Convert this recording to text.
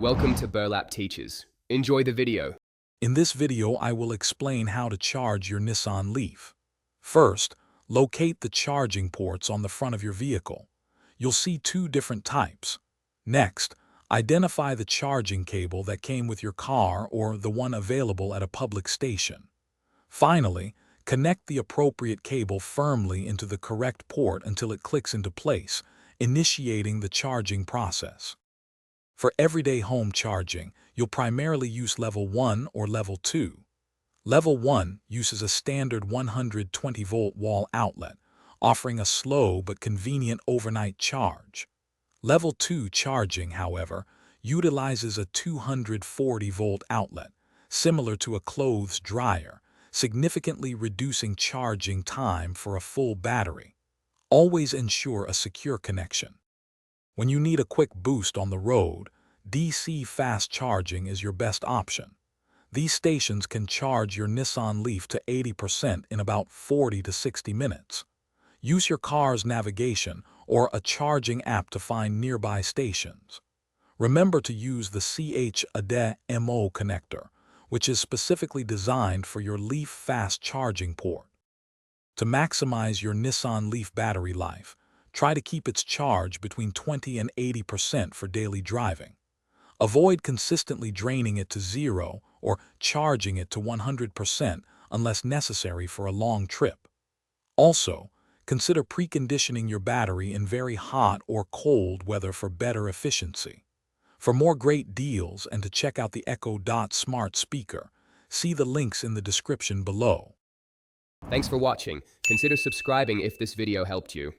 Welcome to Burlap Teachers. Enjoy the video. In this video, I will explain how to charge your Nissan Leaf. First, locate the charging ports on the front of your vehicle. You'll see two different types. Next, identify the charging cable that came with your car or the one available at a public station. Finally, connect the appropriate cable firmly into the correct port until it clicks into place, initiating the charging process. For everyday home charging, you'll primarily use Level 1 or Level 2. Level 1 uses a standard 120-volt wall outlet, offering a slow but convenient overnight charge. Level 2 charging, however, utilizes a 240-volt outlet, similar to a clothes dryer, significantly reducing charging time for a full battery. Always ensure a secure connection. When you need a quick boost on the road, DC fast charging is your best option. These stations can charge your Nissan Leaf to 80% in about 40 to 60 minutes. Use your car's navigation or a charging app to find nearby stations. Remember to use the CHAdeMO connector, which is specifically designed for your Leaf fast charging port. To maximize your Nissan Leaf battery life, try to keep its charge between 20 and 80% for daily driving. Avoid consistently draining it to zero or charging it to 100% unless necessary for a long trip. Also, consider preconditioning your battery in very hot or cold weather for better efficiency. For more great deals and to check out the Echo Dot smart speaker, see the links in the description below. Thanks for watching. Consider subscribing if this video helped you.